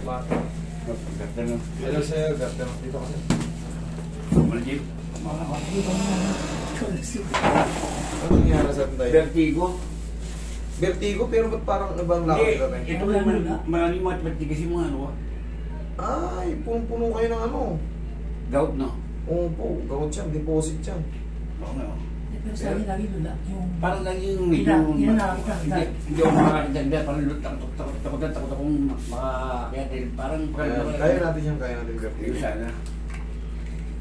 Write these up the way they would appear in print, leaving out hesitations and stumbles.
bata. Hello sir, ganda ng dito kasi. Maljib. Ano nangyari sa tayo? Vertigo. Vertigo, pero ba't parang ibang lakad ka tayo? Ito yung maraming mga vertigo kasi mga ano. Ay, punong-puno kayo ng ano. Gout, no? Oo po, gawin siya, deposit siya. Oo nga. Pero sa akin lagi lula. Parang lagi yung medyo... Hindi ako makakaganda. Parang takot akong makakaya. Parang... Kaya natin yan, kaya natin vertigo. Sana.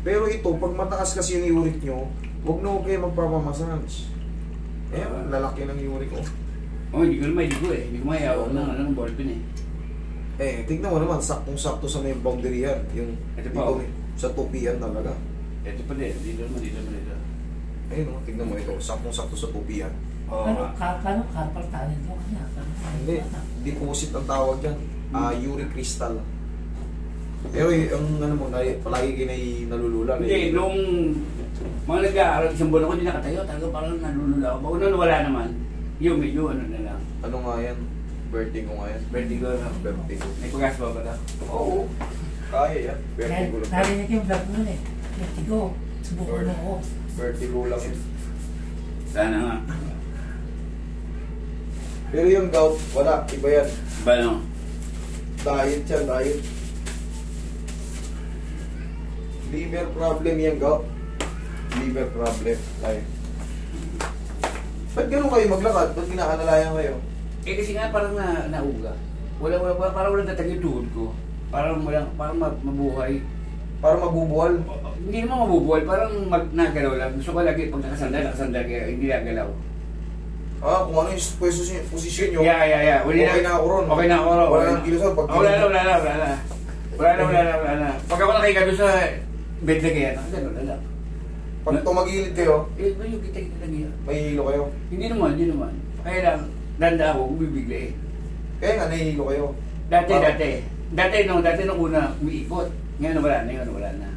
Pero ito, pag mataas kasi yung uric nyo, huwag na huwag kayo magpapamassage. Eh, lalaki ng uric ko. Oo, hindi ko naman, hindi ko mayawag ng ballpen eh. Eh, tignan mo naman, saktong-sakto sa may boundary yan. Yung ito dito, sa tupian talaga. Ito pa din, dito naman. Ayun o, tignan mo ito, saktong-sakto sa tupian. Ano, carpal tunnel ito? Hindi, deposit ang tawag yan. Uric crystal. Pero yung ano mo, palagi kayo nalulula. Hindi, nung mga nag-aaral, isang buwan ako hindi nakatayo, talaga parang nalulula ako. Bago nawala naman, yung medyo ano na lang. Ano nga yan? Vertigo nga yan. Vertigo na. Vertigo. May pag-asba ba ito? Oo. Kaya yan. Vertigo lang. Narinig yung vlog nun eh. Vertigo. Subukan mo ko. Vertigo lang yun. Sana nga. Pero yung gout, wala. Iba yan. Ba no? Diet yan, diet. Liver problem yan, gout. Liver problem. Diet. Ba't ganun kayo maglakad? Ba't ginaalalayan kayo? Eh kasi nga parang nauga. Parang walang tatag yung tuhod ko. Parang mabuhay. Para mabubuhal. Hindi naman mabubuhay, parang nagalaw lang. Gusto ko lagi pag nakasandal kaya hindi nagalaw. Kung ano yung posisyon nyo. Yeah. Okay na ako ron. Okay na ako ron. Wala nang kilos pag Wala na. Pag ako nakika doon sa bed na kaya, nakagano lang. Pag tumagilid kayo, Yung kita lagi. may hilo kayo. Hindi naman. Kaya lang, danda ako, bibigla eh. Kaya nga, nahihilo kayo. Dati nung una, umiikot. Ngayon wala na.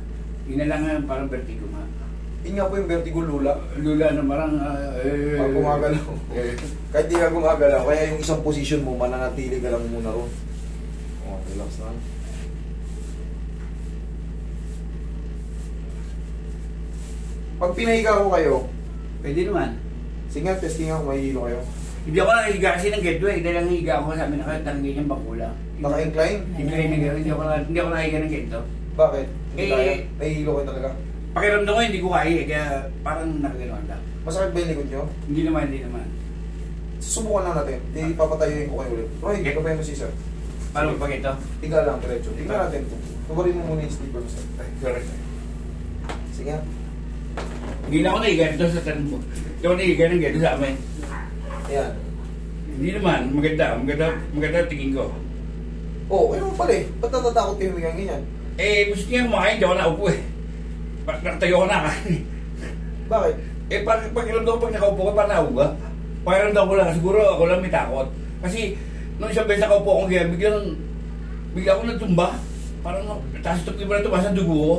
Yun na lang nga, parang vertigo nga. Yun nga po yung vertigo lula. Lula na parang... Pag gumagalaw. Kahit di ka gumagalaw, kaya yung isang posisyon mo, mananatili ka lang muna ron. Relax na. Pag pinahiga ko kayo, Pwede naman. sige nga, testing ako, mahihilo kayo. Hindi ako nahiga kasi ng gateway. Dahil ang higa ako sa amin, nakatanggi niyang bakula. Naka-incline? Hindi ako nahiga ng ganito. Bakit? Hindi Eh, kaya? Nahihilo kayo talaga? Pakiramdam ko hindi ko kaya eh, kaya parang nakaganoan lang. Masakit ba yung likod nyo? Hindi naman. Susubukan lang natin. Di papatayuin ko kayo ulit. Roy, Okay. gabay mo si sir. Paano pag ito? Tiga lang, diretso. Tingnan natin. Tumarin mo muna yung sleeper mo, sir. Correct. Sige nga. Hindi na ako nahiga dito sa tanong mo. Hindi ako nahiga ng ganito sa amin. Ayan. Hindi naman, maganda tingin ko. Ano pala eh. Ba't natatakot kayo humigang ganyan? Eh, gusto niya kumakain, hindi ako naupo eh. Nakatayo ko na kain. Bakit? Eh, pakiramdam ko pag nakaupo ko, parang nauga. Pakiramdam ko lang, siguro ako lang may takot. Kasi, nung isang beses nakaupo akong ganyan, bigla ako nagtumba. Parang, tapos ito na tumas ang dugo ko.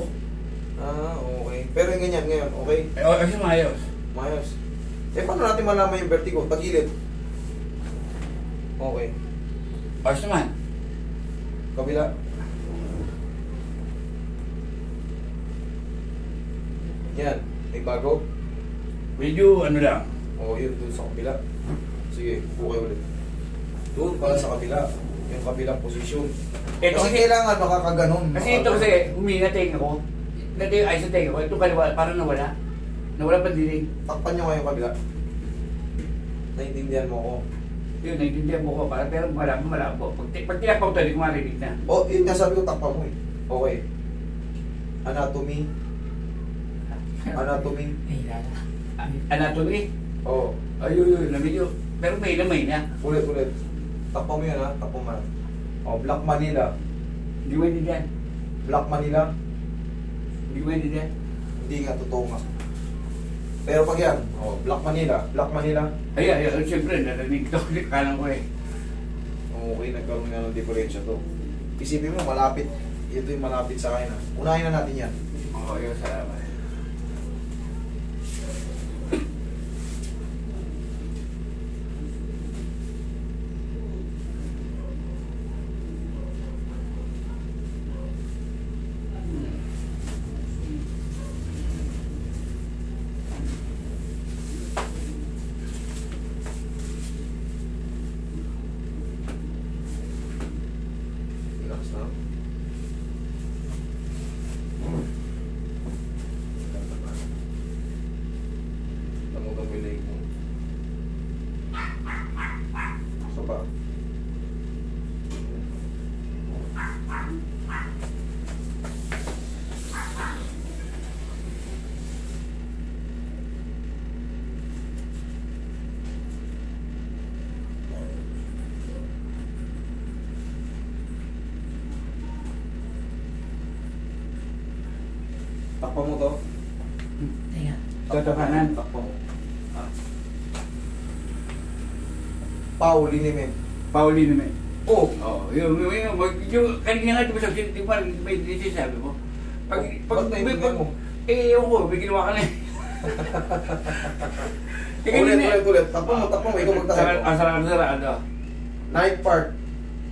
Okay. Pero yung ganyan ngayon, okay? Eh, kasi maayos. Mayos. Eh, paano natin malaman yung vertigo? Tagilid. Okay. Ayos naman. Kabila. Yan. May bago. Medyo ano lang. Yun. Doon sa kabila. Sige, upo kayo ulit. Doon para sa kabila. Yung kabilang posisyon. Ito Kasi kailangan makakaganon. Kasi ito kasi, humina tenga ko. Dati yung ayos sa tenga ko. Ito kaliwa, parang nawala. Nawala pa dinig. Takpan nyo kayo kabila. Naintindihan mo ako. Yun, naintindihan mo ko. Pero malabo. Pag tinakpaw ito, hindi ko marinig na. Yun nga sabi ko, takpan mo eh. Okay. Anatomy. Anatomy? Oo. Ayun, medyo. Pero may na. Ulit. Takpan mo yun ha. Takpan mo. Black Manila. Hindi mo maintindihan. Black Manila. Hindi ko maintindihan. Hindi nga, totoo nga. Pero pag yan, Black Manila. Ayun, siyempre, narinig ito. Kanan ko eh. Okay, nagkaroon nga ng diferensya to. Isipin mo, malapit. Ito yung malapit sa akin ha. Unahin na natin yan. Oo, yun, salamat. na. Tamutan mo yung leg mo. So ba? Takpan mo to. Teka. Tatapanan. Takpan mo. Pauline men. Pauline naman. Oh! Oo, yung kanina nga, di ba sabi, di ba, may sabi mo? Ba't naiintindihan mo? Ewan ko, may ginawa ka na eh. Ulit. Takpan mo. Ikaw magtakip mo. Sarado. Night part.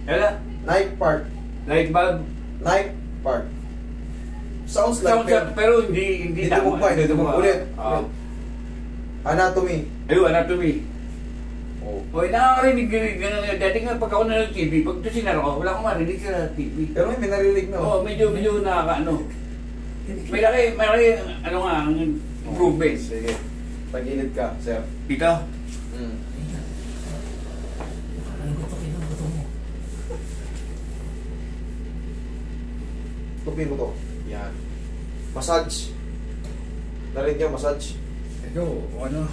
Ela? Night part. Light bulb? Night part. Sounds like Pero hindi Hindi tama. Hindi tama. Ulit. Anatomy. Ayun, anatomy. Oh. O, nakakarinig ganun. Dati nga pag ako nanonood TV, pag ito sinara ko, wala akong marinig sa TV. Pero may narinig na. Oo, medyo nakakaano. May laki, ano nga, ang improvement. Sige. Tagilid ka, sir. Dito? Ang gusto mo. Tupin mo to. Yan. Massage. Narinig niyo, massage. Ito, ano?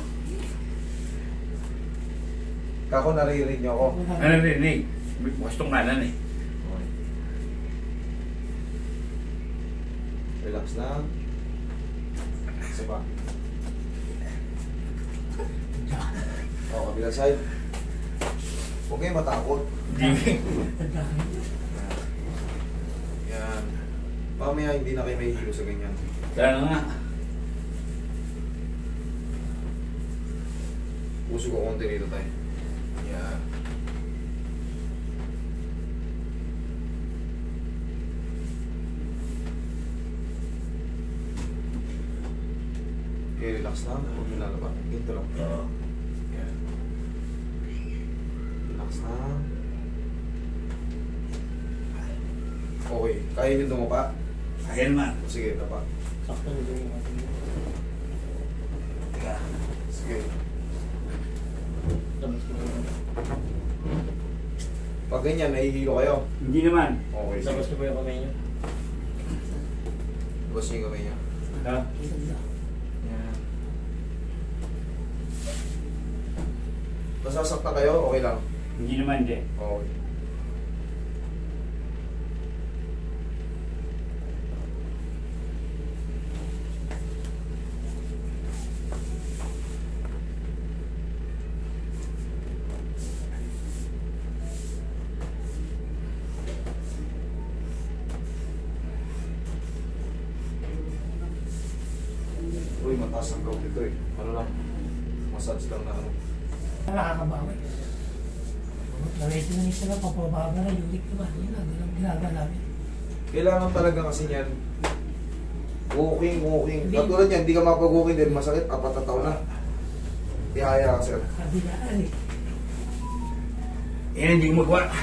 Kako naririnig niyo ako. Ano rinig? Gustong kanan eh. Okay. Relax lang. Isa pa. O, kabilang side. Huwag kayong matakot. Yan. Mamaya hindi na kayo may hilo sa ganyan. Kaya nga. Puso ko konti rito tayo. Yan. Okay, relax lang. Huwag nyo lalaba. Ganito lang. Yan. Relax lang. Okay. Kaya nyo dumapa? Kaya naman. Sige, dapa. Sakto nito yung ating. Teka. Sige. Tapos ko yung Pag ganyan, nahihilo kayo. Hindi naman. Okay, Tapos sige. ko yung kamay nyo. Labas nyo yung kamay niya. Ha? Dito. Yan. Nasasaktan kayo? Okay lang. Hindi naman din. Okay. Uy, mataas ang gout ito eh. Ano lang? Massage lang na ano. Nakakabawi. Nawesi na isa lang, papababa na uric diba? Yun lang, ginagawa namin. Kailangan talaga kasi niyan. Walking. Hindi. Katulad yan, hindi ka mapag-walking din, masakit, apatataw na. Tihaya ka, sir. Kabilaan eh. Yan, hindi ko magawa.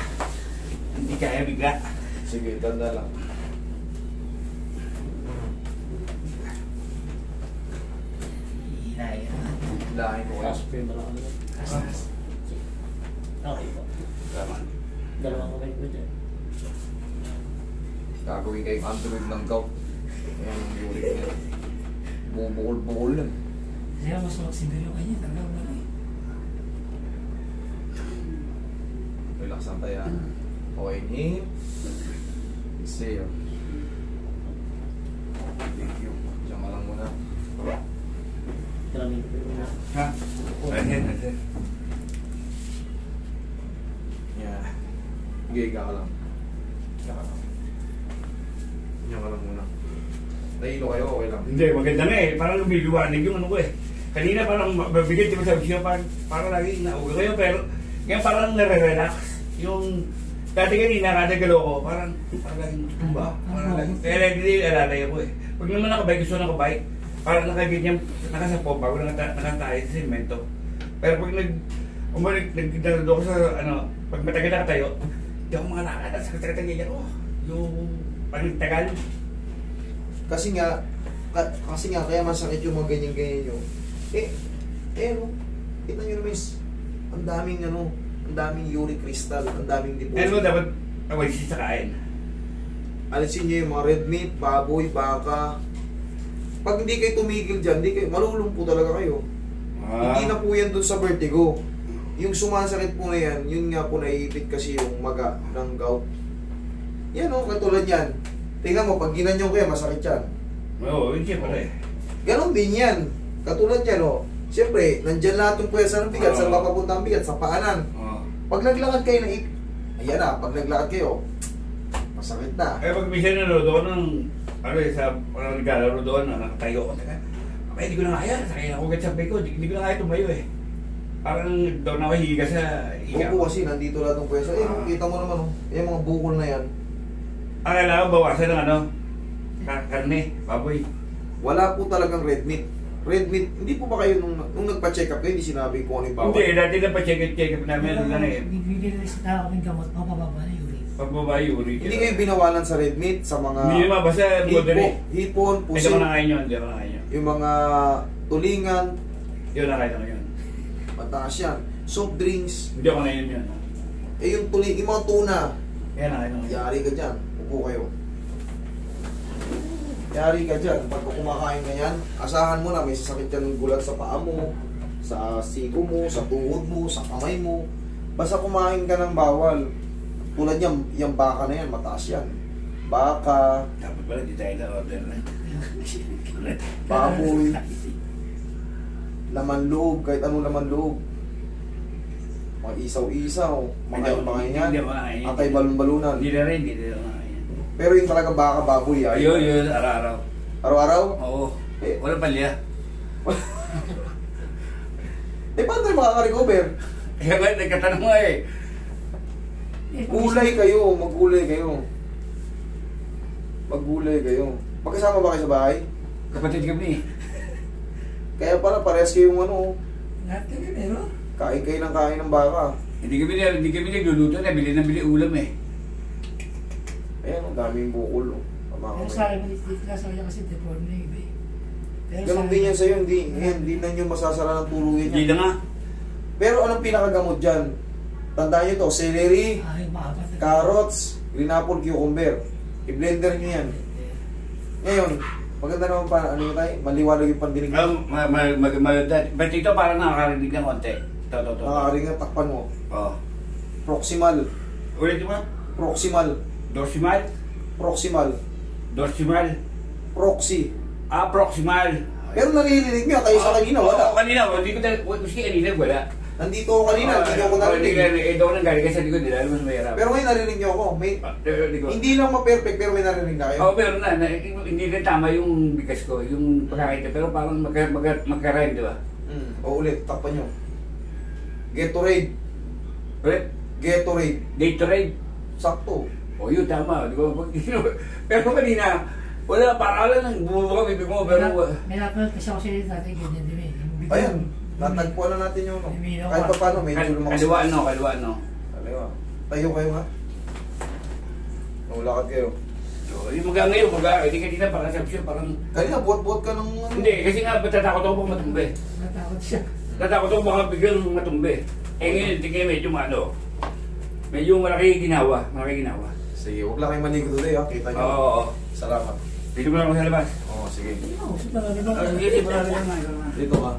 Hindi kaya bigla. Sige, tanda lang. Hinaya natin. Dahin ko kayo. Kasper ba lang ano? Okay po. Tama. Dalawang kamay ko dyan. Gagawin kayong android ng gout. Ayan ang uric niya. Bukol lang. Kaya mas magsibiro kanya, talagang wala eh. Relax lang tayo. Okay, inhale. Exhale. Thank you. Diyan ka lang muna. Kalamin ko yung mga. Ha? Ayan. Yeah. Giga ka lang. Diyan ka lang. Diyan ka lang muna. Nahilo kayo, okay lang. Hindi, maganda nga eh. Parang lumiliwanag yung ano ko eh. Kanina parang mabigay, di ba sabi siya, parang lagi nauga kayo, pero ngayon parang nare-relax. Yung dati kanina, kada galaw ko, parang laging tumba. Parang laging, kaya lagi alalay ako eh. Pag naman nakabike, gusto nakabike, parang nakaganyan, nakasapo, bago nakatayo sa semento. Pero pag nagdado ko sa, ano, pag matagal nakatayo, di ako mga lakad, sakit-sakit ang ganyan ko. Yung pagtagal. Kasi nga, kaya masakit yung mga ganyan-ganyan nyo. No? Kita nyo naman, ang daming uric crystal, ang daming deposit. Ano dapat away sa kain? Alisin nyo yung mga red meat, baboy, baka. Pag hindi kayo tumigil dyan, malulumpo talaga kayo. Hindi na po yan dun sa vertigo. Yung sumasakit po na yan, yun nga po naiipit kasi yung maga ng gout. Yan o, katulad yan. Tingnan mo, pag ginanyo ko yan, masakit yan. Oo, yun siyempre. Ganon din yan. Katulad yan o. Siyempre, nandyan lahat yung pwersa ng bigat. Saan mapapunta ang bigat? Sa paanan. Pag naglakad kayo na ayan na, pag naglakad kayo, masakit na. Pag minsan nanood ako ng, parang naglalaro doon, nakatayo ako. Abay, hindi ko na kaya. Sakay ako agad sa ko. Hindi ko na kaya tumayo eh. Parang doon ako higa sa higa. Oo kasi, nandito lahat ng pwersa. Kita mo naman o. Yung mga bukol na yan. Ang kailangan bawasan ng karne, baboy. Wala po talagang red meat. Red meat, hindi po ba kayo nung nagpa-check up kayo, hindi sinabi kung ano yung bawal? Hindi, dati na pa-check up namin. Bibili na ako ng gamot, mapababa na uric. Pagbabae, uric. Hindi kayo binawalan sa red meat, sa mga Hindi naman, basta hipon, Hindi pusit, ko na kain yun, hindi ko na kain yun. yung mga tulingan, Yun, nakain ko yun. mataas yan. Soft drinks, Hindi ako na yun yun. yung yung mga tuna, Yan, nakain ko. yari ka dyan, upo kayo. Yari ka dyan, pag kumakain ka yan, asahan mo na may sasakit yan ng gulat sa paa mo, sa siko mo, sa tuhod mo, sa kamay mo. Basta kumain ka ng bawal. Tulad yan, yung baka na yan, mataas yan. Baka, Dapat pala, di tayo na-order na. baboy, laman loob, kahit anong laman loob. Mga isaw-isaw, mga yan, Hindi ako nakain. atay balon-balunan. Hindi na rin, hindi na nakain. Pero yung talaga baka, baboy, ay. Yun, araw-araw. Araw-araw? Oo. Eh. Wala palya. Paano tayo makaka-recover? Kaya ba, nagkatanong nga eh. Gulay kayo, maggulay kayo. Maggulay kayo. Magkasama ba kayo sa bahay? Kapatid kami. Kaya pala, parehas kayong Lahat kami meron. kain kayo ng kain ng baka. Hindi kami nagluluto na, bili ulam eh. Ayan, ang daming bukol. Pero sa akin, dito na sa kanya kasi deform na yung iba eh. Pero Ganon din yan sa'yo, hindi na nyo masasara ng tulungin Hindi yan. na nga. Pero anong pinakagamot dyan? Tandaan nyo to, celery, yung maapat na. carrots, green apple, cucumber. I-blender nyo yan. Ngayon, maganda naman pa, ano yun tayo? Maliwanag yung pandinig mo. Ba't ito parang nakakarinig ng konti? Ito. Nakakaring na takpan mo. Oo. Proximal. Ulit mo? Proximal. Dorsimal? Proximal. Dorsimal? Proxy. Proximal. Pero naririnig nyo, kayo sa kanina, wala. Oo, kanina. Hindi ko maski kanina, wala. Nandito ako kanina, hindi nyo ako narinig. Ito ako nang galing kasi likod nila, alam mo sa mahirap. Pero ngayon narinig nyo ako. Hindi lang ma-perfect, pero may narinig na kayo. Oo, pero hindi rin tama yung bigas ko, yung pagkakita. Pero parang magka-rhyme, di ba? O ulit, takpan nyo. Gatorade. Ulit? Gatorade. Gatorade. Sakto. O yun, tama. Di ba? Pero kanina, wala, parang lang nang bumubuka bibig mo, pero... May napanood kasi ako sila dati, ganyan din eh. Ayan, natagpuan na natin yung kahit pa paano, medyo lumakas. Kaliwa. Kaliwa. Tayo kayo nga. Ulakad kayo. So, yung mga ngayon, hindi kanina parang sabi parang... Kanina, buot-buot ka ng... Hindi, kasi nga, natatakot ako pag matumbi. Natakot siya. Natatakot ako baka biglang matumbi. Ngayon, tingin medyo medyo malaki ginawa. Sige, huwag lang kayo maligo today, ha? Kita nyo. Oo. Salamat. Dito mo lang ako sa labas. Oo, sige. Marami ba? Sige, marami lang. Dito ka.